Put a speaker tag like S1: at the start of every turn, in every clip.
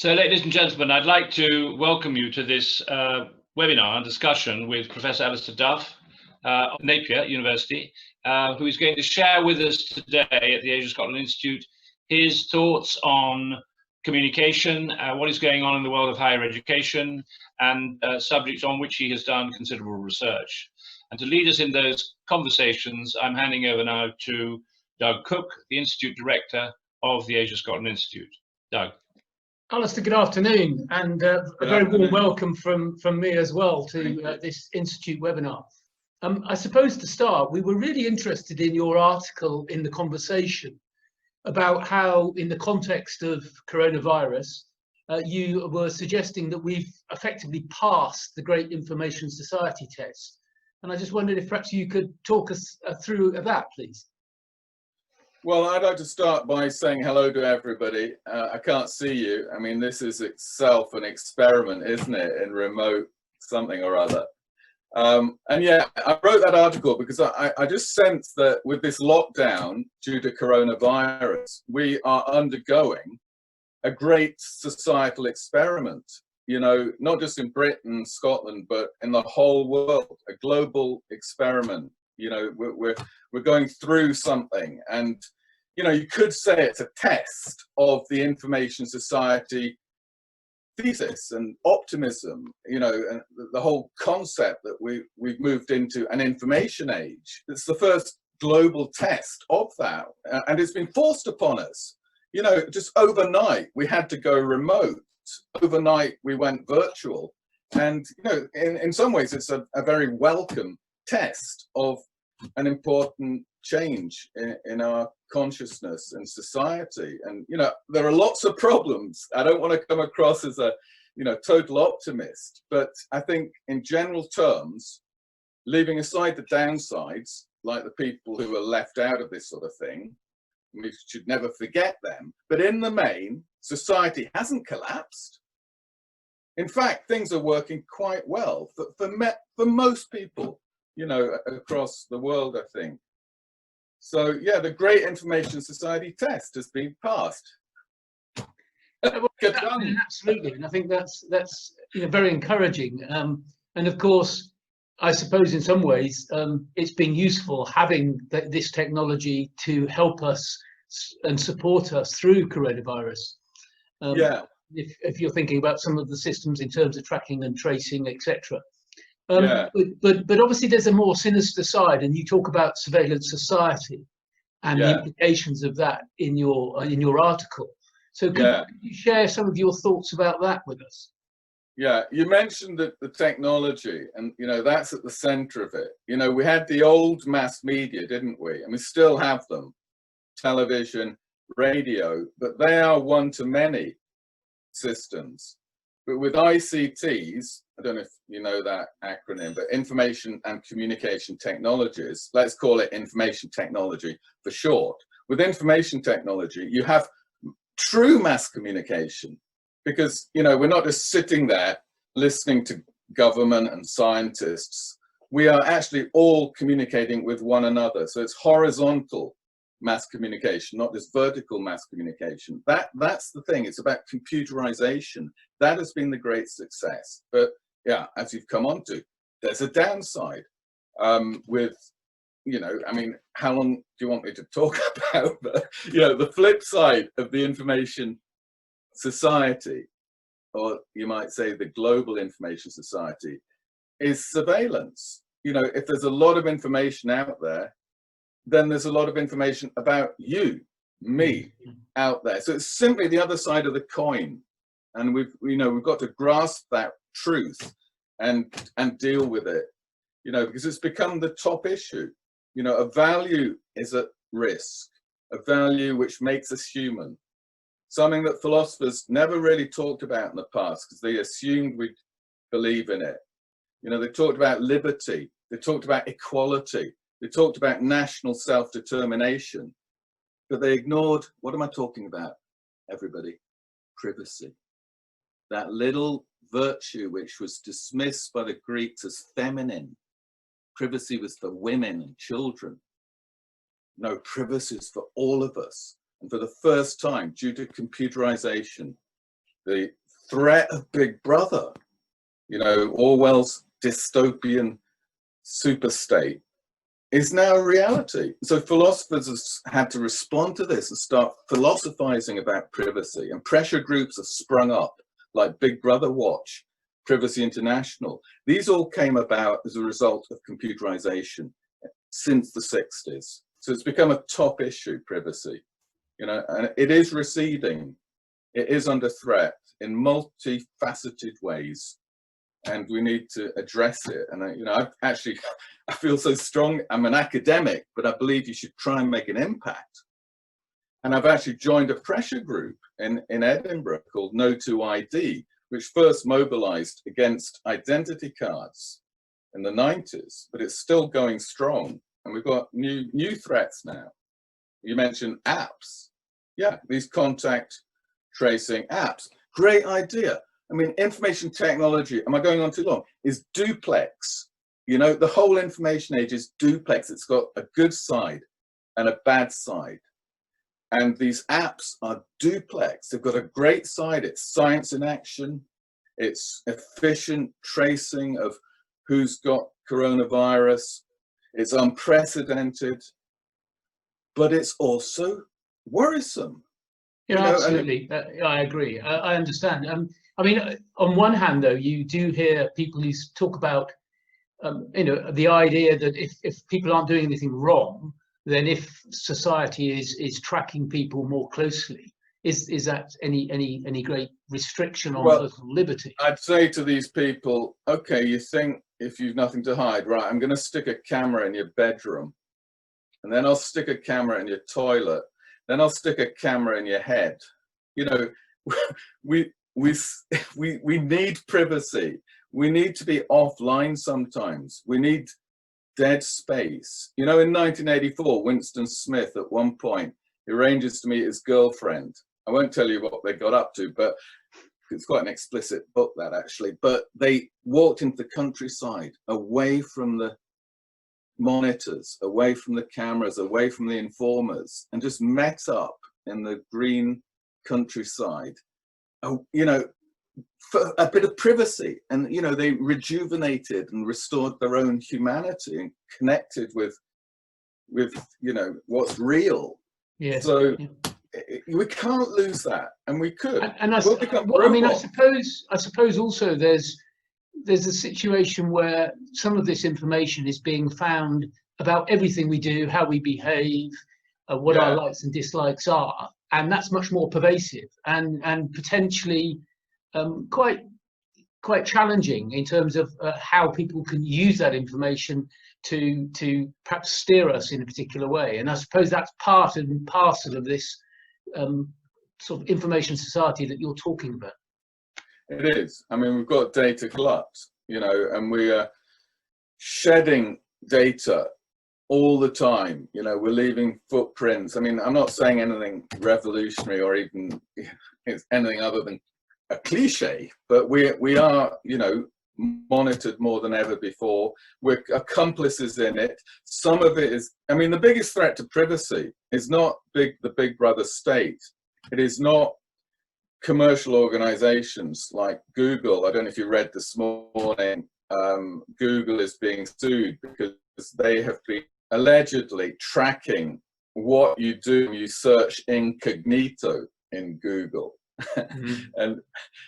S1: So, ladies and gentlemen, I'd like to welcome you to this webinar and discussion with Professor Alistair Duff of Napier University, who is going to share with us today at the Asia Scotland Institute his thoughts on communication, what is going on in the world of higher education, and subjects on which he has done considerable research. And to lead us in those conversations, I'm handing over now to Doug Cook, the Institute Director of the Asia Scotland Institute. Doug.
S2: Alistair, good afternoon, and a very warm welcome from me as well to this Institute webinar. I suppose to start, we were really interested in your article in the conversation about how, in the context of coronavirus, you were suggesting that we've effectively passed the Great Information Society test. And I just wondered if perhaps you could talk us through that, please.
S3: Well, I'd like to start by saying hello to everybody. I can't see you. I mean, this is itself an experiment, isn't it, in remote something or other. And yeah, I wrote that article because I just sense that with this lockdown due to coronavirus, we are undergoing a great societal experiment, you know, not just in Britain, Scotland, but in the whole world, a global experiment. You know, we're going through something, and you know, you could say it's a test of the information society thesis and optimism. You know, and the whole concept that we've moved into an information age. It's the first global test of that, and it's been forced upon us. You know, just overnight we had to go remote. Overnight we went virtual, and you know, in some ways it's a very welcome test of an important change in our consciousness and society. And you know, there are lots of problems. I don't want to come across as a, you know, total optimist, but I think in general terms, leaving aside the downsides, like the people who are left out of this sort of thing, we should never forget them, but in the main, society hasn't collapsed. In fact, things are working quite well for most people, you know, across the world, I think. So yeah, the Great Information Society test has been passed.
S2: Absolutely, and I think that's you know, very encouraging. And of course, I suppose in some ways it's been useful having this technology to help us and support us through coronavirus.
S3: Yeah.
S2: If you're thinking about some of the systems in terms of tracking and tracing, etc.
S3: Yeah.
S2: But obviously there's a more sinister side, and you talk about surveillance society and the implications of that in your article. So could you share some of your thoughts about that with us?
S3: Yeah, you mentioned the technology, and you know, that's at the center of it. You know, we had the old mass media, didn't we? And we still have them, television, radio, but they are one-to-many systems. But with ICTs, I don't know if you know that acronym, but Information and Communication Technologies, let's call it information technology for short. With information technology, you have true mass communication, because, you know, we're not just sitting there listening to government and scientists. We are actually all communicating with one another. So it's horizontal mass communication, not just vertical mass communication. That's the thing. It's about computerization. That has been the great success. But yeah, as you've come on to, there's a downside with, you know, I mean, how long do you want me to talk about you know, the flip side of the information society, or you might say the global information society, is surveillance. You know, if there's a lot of information out there, then there's a lot of information about you, me, out there. So it's simply the other side of the coin, and we've got to grasp that truth and deal with it. You know, because it's become the top issue. You know, a value is at risk, a value which makes us human. Something that philosophers never really talked about in the past because they assumed we'd believe in it. You know, they talked about liberty, they talked about equality, they talked about national self-determination, but they ignored, what am I talking about, everybody? Privacy. That little virtue which was dismissed by the Greeks as feminine. Privacy was for women and children. No, privacy is for all of us. And for the first time, due to computerization, the threat of Big Brother, you know, Orwell's dystopian superstate, is now a reality. So philosophers have had to respond to this and start philosophizing about privacy, and pressure groups have sprung up like Big Brother Watch, Privacy International. These all came about as a result of computerization since the 60s. So it's become a top issue, privacy, you know, and it is receding. It is under threat in multifaceted ways, and we need to address it. And you know, I feel so strong. I'm an academic, but I believe you should try and make an impact. And I've actually joined a pressure group in Edinburgh called No to ID, which first mobilized against identity cards in the 90s, but it's still going strong. And we've got new threats now. You mentioned apps. Yeah, these contact tracing apps. Great idea. I mean, information technology, am I going on too long? Is duplex. You know, the whole information age is duplex. It's got a good side and a bad side. And these apps are duplex. They've got a great side. It's science in action. It's efficient tracing of who's got coronavirus. It's unprecedented, but it's also worrisome.
S2: Yeah, you know, absolutely. I agree. I understand. I mean, on one hand, though, you do hear people who talk about, you know, the idea that if people aren't doing anything wrong, then if society is tracking people more closely, is that any great restriction on personal liberty?
S3: I'd say to these people, okay, you think if you've nothing to hide, right, I'm going to stick a camera in your bedroom, and then I'll stick a camera in your toilet, then I'll stick a camera in your head. You know, we need privacy. We need to be offline sometimes. We need dead space. You know, in 1984, Winston Smith at one point arranges to meet his girlfriend. I won't tell you what they got up to, but it's quite an explicit book, that actually. But they walked into the countryside, away from the monitors, away from the cameras, away from the informers, and just met up in the green countryside, you know, for a bit of privacy. And, you know, they rejuvenated and restored their own humanity and connected with you know, what's real.
S2: Yes.
S3: So we can't lose that, and we could.
S2: And I mean, I suppose also there's a situation where some of this information is being found about everything we do, how we behave, what our likes and dislikes are, and that's much more pervasive and potentially quite challenging in terms of how people can use that information to perhaps steer us in a particular way. And I suppose that's part and parcel of this sort of information society that you're talking about.
S3: It is. I mean, we've got data glut, you know, and we are shedding data all the time. You know, we're leaving footprints. I mean, I'm not saying anything revolutionary or even anything other than a cliche, but we are, you know, monitored more than ever before. We're accomplices in it. Some of it is, I mean, the biggest threat to privacy is not the Big Brother state. It is not commercial organizations like Google. I don't know if you read this morning, Google is being sued because they have been allegedly tracking what you do when you search incognito in Google. And,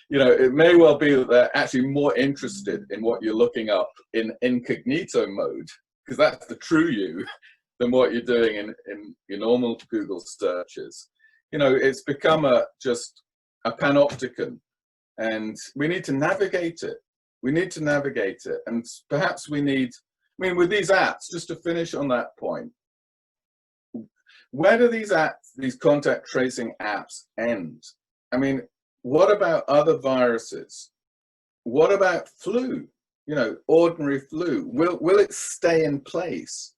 S3: you know, it may well be that they're actually more interested in what you're looking up in incognito mode, because that's the true you, than what you're doing in your normal Google searches. You know, it's become just a panopticon, and we need to navigate it. We need to navigate it, and perhaps we need, I mean, with these apps, just to finish on that point, where do these apps, these contact tracing apps end? I mean, what about other viruses? What about flu? You know, ordinary flu. Will it stay in place?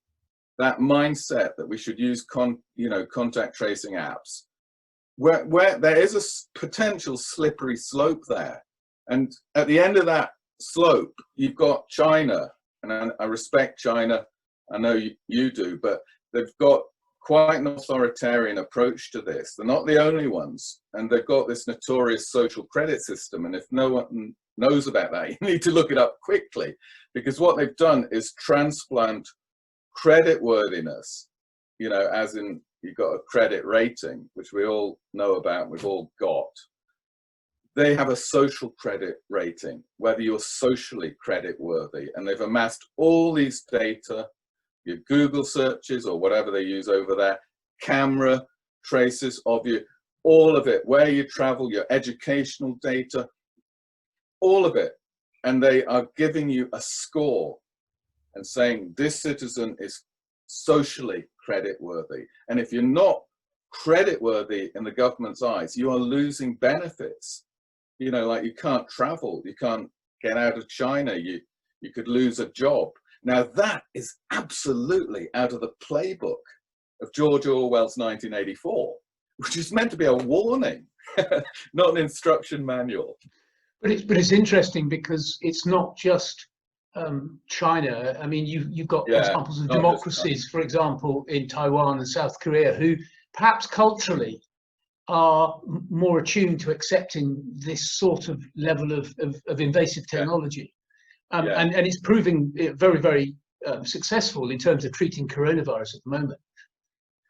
S3: That mindset that we should use contact tracing apps, where there is a potential slippery slope there, and at the end of that slope, you've got China, and I respect China. I know you do, but they've got quite an authoritarian approach to this. They're not the only ones, and they've got this notorious social credit system. And if no one knows about that, you need to look it up quickly, because what they've done is transplant credit worthiness, you know, as in you've got a credit rating, which we all know about, we've all got. They have a social credit rating, whether you're socially credit worthy, and they've amassed all these data, your Google searches or whatever they use over there, camera traces of you, all of it, where you travel, your educational data, all of it. And they are giving you a score and saying this citizen is socially credit worthy. And if you're not credit worthy in the government's eyes, you are losing benefits. You know, like you can't travel, you can't get out of China, you could lose a job. Now that is absolutely out of the playbook of George Orwell's 1984, which is meant to be a warning, not an instruction manual.
S2: But it's interesting because it's not just China. I mean, you've got examples of democracies, for example, in Taiwan and South Korea, who perhaps culturally are more attuned to accepting this sort of level of invasive technology. And it's proving very, very successful in terms of treating coronavirus at the moment.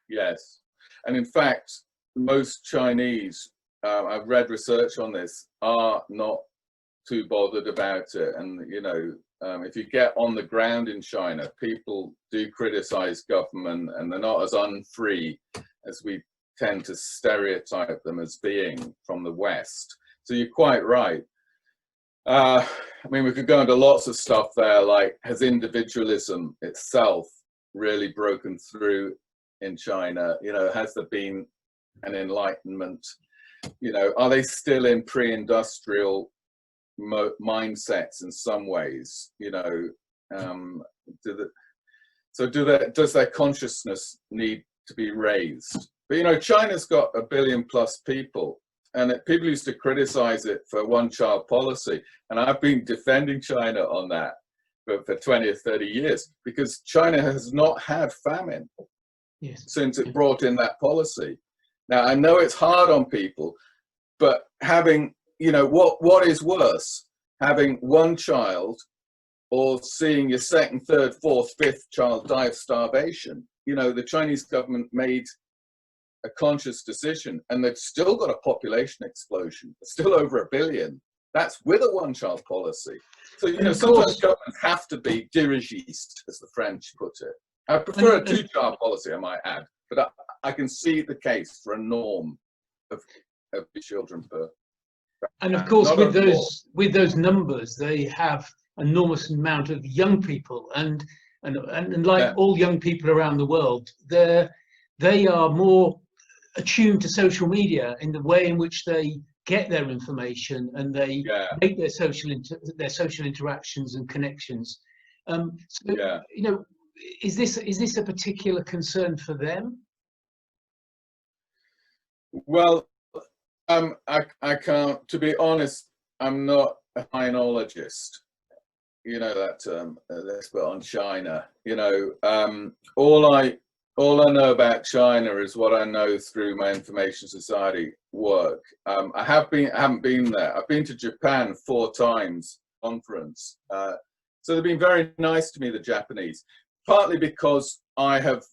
S2: Yes.
S3: And in fact, most Chinese, I've read research on this, are not too bothered about it. And, you know, if you get on the ground in China, people do criticize government, and they're not as unfree as we tend to stereotype them as being from the West. So you're quite right. I mean, we could go into lots of stuff there, like has individualism itself really broken through in China? You know, has there been an enlightenment? You know, are they still in pre-industrial mindsets in some ways? You know, does their consciousness need to be raised? But, you know, China's got 1 billion plus people. And people used to criticize it for one-child policy. And I've been defending China on that for 20 or 30 years, because China has not had famine since it brought in that policy. Now, I know it's hard on people, but having, you know, what is worse, having one child or seeing your second, third, fourth, fifth child die of starvation? You know, the Chinese government made a conscious decision, and they've still got a population explosion. It's still over 1 billion. That's with a one-child policy. So, you know, sometimes governments have to be dirigiste, as the French put it. I prefer a two-child policy, I might add, but I can see the case for a norm of children per.
S2: And of course, with those numbers, they have enormous amount of young people, and like all young people around the world, they are more attuned to social media in the way in which they get their information, and they make their social interactions and connections. You know, is this a particular concern for them? Well,
S3: I can't, to be honest, I'm not a Chinologist. You know that term, let's put on China. You know, all I know about China is what I know through my information society work. I haven't been there. I've been to Japan 4 times, conference. So they've been very nice to me, the Japanese, partly because I have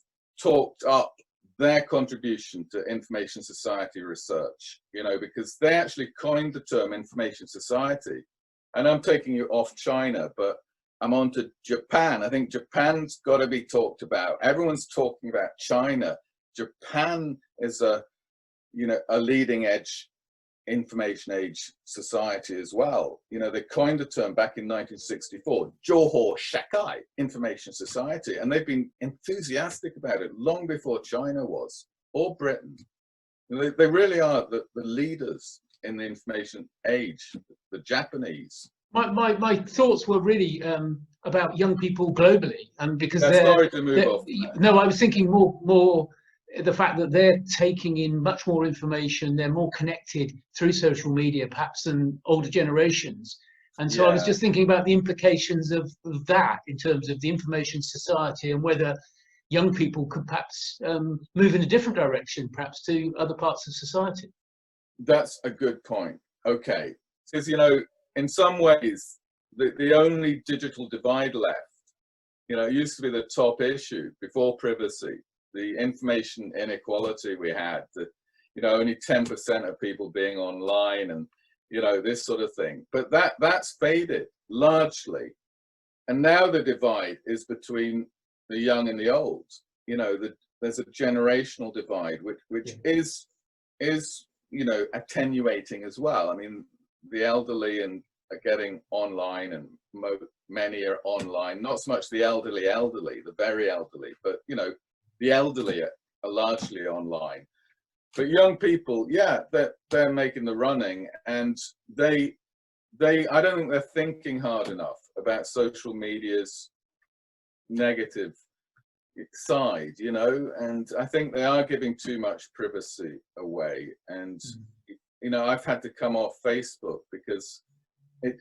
S3: talked up their contribution to information society research, you know, because they actually coined the term information society. And I'm taking you off China, but I'm on to Japan. I think Japan's got to be talked about. Everyone's talking about China. Japan is a leading edge information age society as well. You know, they coined the term back in 1964, Johor Shakai, information society, and they've been enthusiastic about it long before China was, or Britain. They really are the leaders in the information age, the Japanese.
S2: My thoughts were really about young people globally, and because
S3: sorry to move off.
S2: No, I was thinking more the fact that they're taking in much more information, they're more connected through social media perhaps than older generations, and so I was just thinking about the implications of that in terms of the information society, and whether young people could perhaps move in a different direction, perhaps to other parts of society?
S3: That's a good point. Okay, because in some ways, the only digital divide left, it used to be the top issue before privacy, the information inequality we had, that only 10% of people being online, and this sort of thing. But that's faded largely, and now the divide is between the young and the old. There's a generational divide, which is attenuating as well. I mean, the elderly are getting online, and many are online. Not so much the elderly, the very elderly, but the elderly are largely online. But young people, yeah, they're making the running, and I don't think they're thinking hard enough about social media's negative side, and I think they are giving too much privacy away. And I've had to come off Facebook because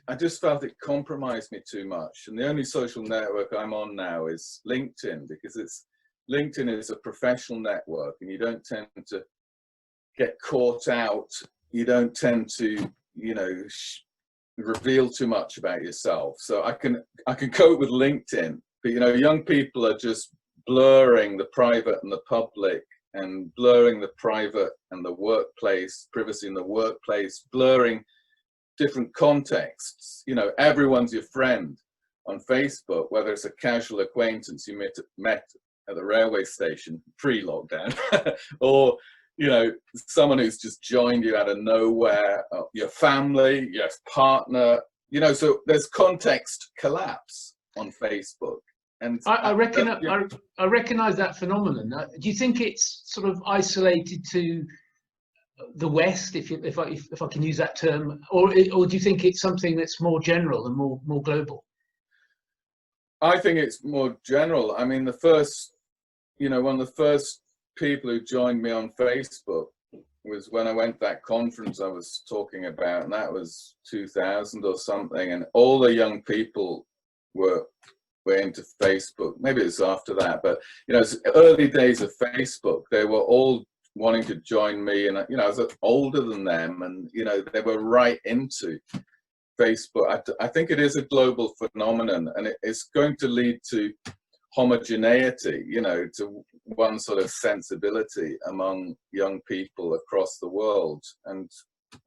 S3: I just felt it compromised me too much. And the only social network I'm on now is LinkedIn, because LinkedIn is a professional network, and you don't tend to get caught out. You don't tend to, reveal too much about yourself. So I can cope with LinkedIn, but young people are just blurring the private and the public, and blurring the private and the workplace, privacy in the workplace, blurring different contexts. Everyone's your friend on Facebook, whether it's a casual acquaintance you met at the railway station pre-lockdown, or someone who's just joined you out of nowhere, your family, your partner, so there's context collapse on Facebook. And
S2: I recognize that phenomenon. Do you think it's sort of isolated to the West, if I can use that term, or do you think it's something that's more general and more global?
S3: I think it's more general. I mean, one of the first people who joined me on Facebook was when I went to that conference I was talking about, and that was 2000 or something, and all the young people were into Facebook. Maybe it's after that, but it's early days of Facebook. They were all wanting to join me, and I was older than them, and they were right into Facebook. I think it is a global phenomenon, and it's going to lead to homogeneity, to one sort of sensibility among young people across the world. And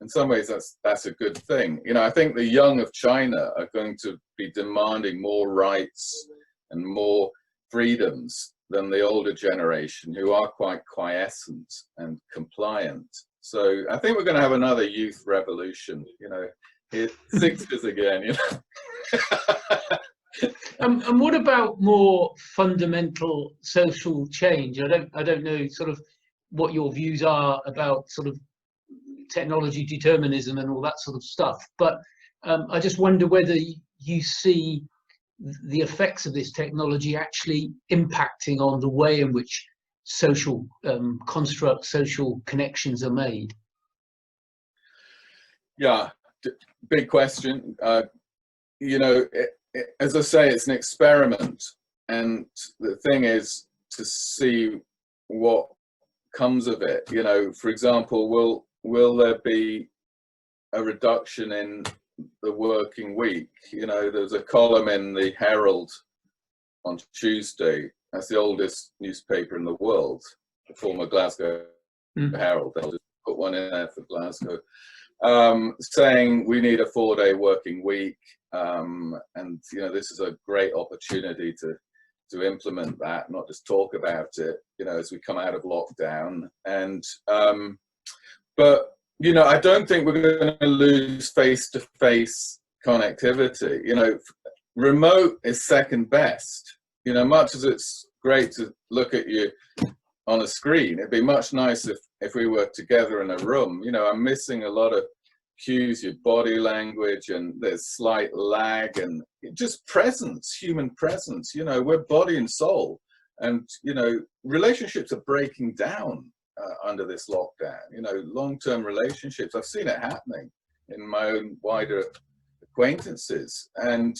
S3: in some ways that's a good thing. I think the young of China are going to be demanding more rights and more freedoms than the older generation, who are quite quiescent and compliant. So I think we're going to have another youth revolution, it's 60s again,
S2: And what about more fundamental social change? I don't know sort of what your views are about sort of technology determinism and all that sort of stuff, but I just wonder whether you see the effects of this technology actually impacting on the way in which social constructs, social connections are made.
S3: Yeah, big question. As I say, it's an experiment, and the thing is to see what comes of it. For example, will there be a reduction in the working week? There's a column in the Herald on Tuesday. That's the oldest newspaper in the world, the former Glasgow Herald. They'll just put one in there for Glasgow, saying we need a 4-day working week. And this is a great opportunity to implement that, not just talk about it, as we come out of lockdown. And but I don't think we're going to lose face-to-face connectivity. Remote is second best. Much as it's great to look at you on a screen, it'd be much nicer if we were together in a room. I'm missing a lot of cues, your body language, and there's slight lag, and just presence, human presence. We're body and soul, and relationships are breaking down under this lockdown. Long-term relationships, I've seen it happening in my own wider acquaintances, and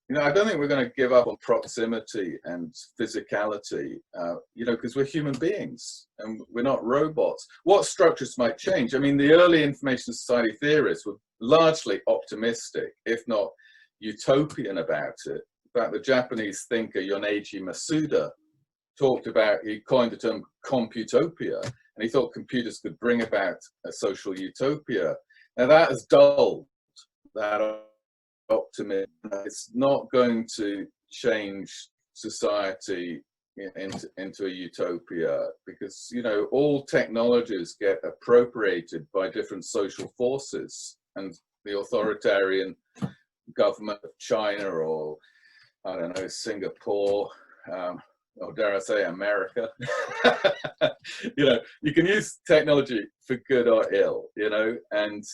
S3: You know, I don't think we're going to give up on proximity and physicality, you know, because we're human beings and we're not robots. What structures might change? I mean, the early information society theorists were largely optimistic, if not utopian about it. In fact, the Japanese thinker Yoneji Masuda talked about, he coined the term computopia, and he thought computers could bring about a social utopia. Now that has dulled that optimism. It's not going to change society into a utopia, because, you know, all technologies get appropriated by different social forces, and the authoritarian government of China, or I don't know, Singapore, or dare I say America, you know, you can use technology for good or ill, you know, and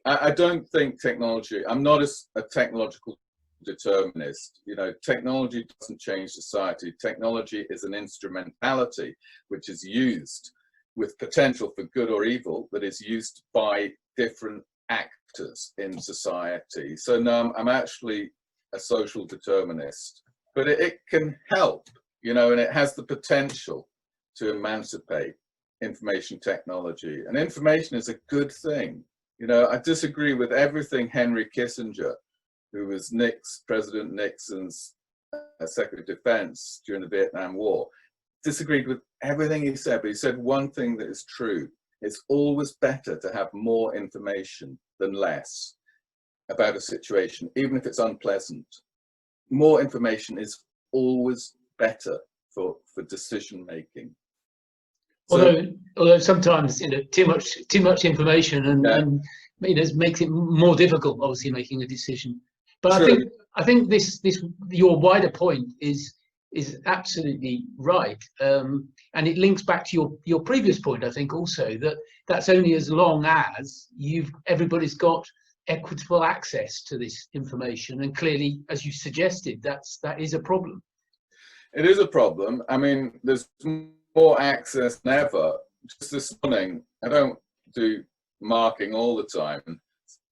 S3: I don't think technology, I'm not a technological determinist, you know, technology doesn't change society. Technology is an instrumentality which is used with potential for good or evil, that is used by different actors in society. So no, I'm actually a social determinist, but it can help, you know, and it has the potential to emancipate information technology. And information is a good thing. You know, I disagree with everything Henry Kissinger, who was President Nixon's Secretary of Defense during the Vietnam War, disagreed with everything he said, but he said one thing that is true: it's always better to have more information than less about a situation, even if it's unpleasant. More information is always better for decision making.
S2: Although sometimes, you know, too much information and you know, makes it more difficult, obviously, making a decision. But
S3: True.
S2: I think this your wider point is absolutely right, and it links back to your previous point. I think also that's only as long as everybody's got equitable access to this information, and clearly, as you suggested, that is a problem.
S3: It is a problem. I mean, there's more access than ever. Just this morning, I don't do marking all the time,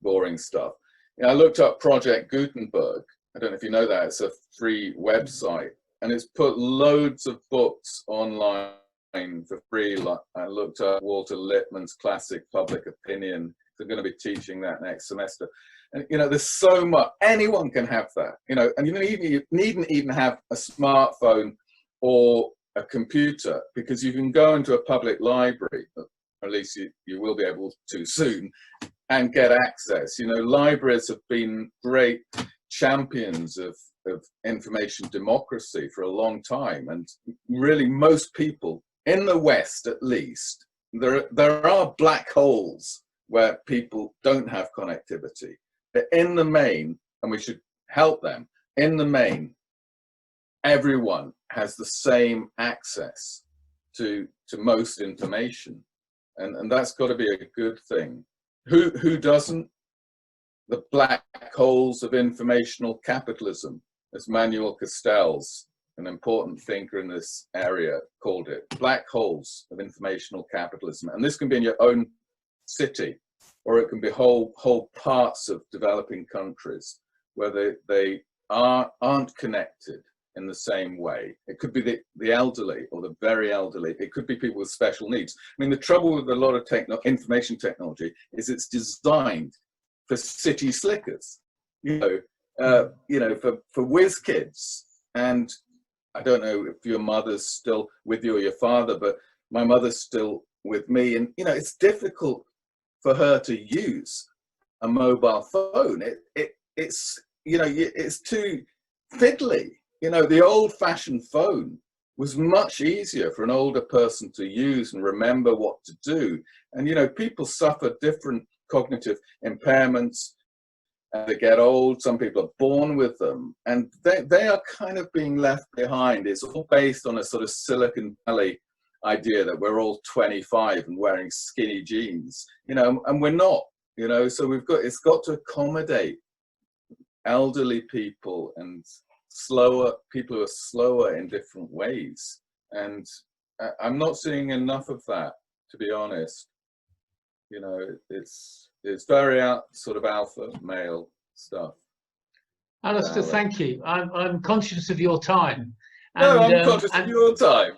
S3: boring stuff. You know, I looked up Project Gutenberg. I don't know if you know that. It's a free website, and it's put loads of books online for free. Like, I looked up Walter Lippmann's classic Public Opinion. They're going to be teaching that next semester. And, you know, there's so much. Anyone can have that, you know, and you needn't even have a smartphone or a computer, because you can go into a public library, or at least you will be able to soon, and get access. You know, libraries have been great champions of information democracy for a long time, and really most people in the West, at least, there are black holes where people don't have connectivity. But in the main, and we should help them, in the main, everyone has the same access to most information, and that's got to be a good thing. Who doesn't? The black holes of informational capitalism, as Manuel Castells, an important thinker in this area, called it. Black holes of informational capitalism. And this can be in your own city, or it can be whole parts of developing countries where they aren't connected in the same way. It could be the elderly or the very elderly. It could be people with special needs. I mean, the trouble with a lot of information technology is it's designed for city slickers, you know, for whiz kids. And I don't know if your mother's still with you or your father, but my mother's still with me. And, you know, it's difficult for her to use a mobile phone. It's, you know, it's too fiddly. You know, the old-fashioned phone was much easier for an older person to use and remember what to do. And, you know, people suffer different cognitive impairments as they get old. Some people are born with them, and they are kind of being left behind. It's all based on a sort of Silicon Valley idea that we're all 25 and wearing skinny jeans, you know, and we're not, you know, so it's got to accommodate elderly people and people who are slower in different ways. And I'm not seeing enough of that, to be honest. You know, it's very sort of alpha male stuff.
S2: Alistair, thank you. I'm conscious of your time.
S3: No, I'm conscious of your time.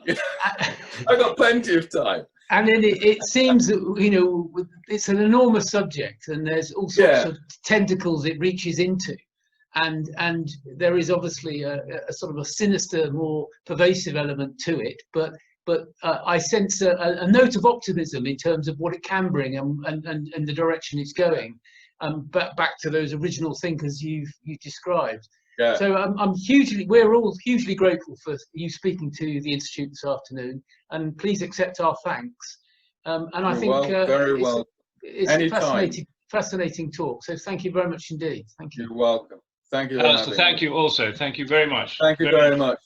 S3: I've got plenty of time.
S2: And then it seems that, you know, it's an enormous subject, and there's all sorts of tentacles it reaches into. And there is obviously a sort of a sinister, more pervasive element to it. But I sense a note of optimism in terms of what it can bring and the direction it's going. Back to those original thinkers you've described.
S3: Yeah.
S2: So we're all hugely grateful for you speaking to the Institute this afternoon, and please accept our thanks. And I think
S3: very well.
S2: It's a fascinating talk. So thank you very much indeed. Thank you.
S3: You're welcome. Thank you.
S1: Alistair, thank you also. Thank you very much.
S3: Thank you very much.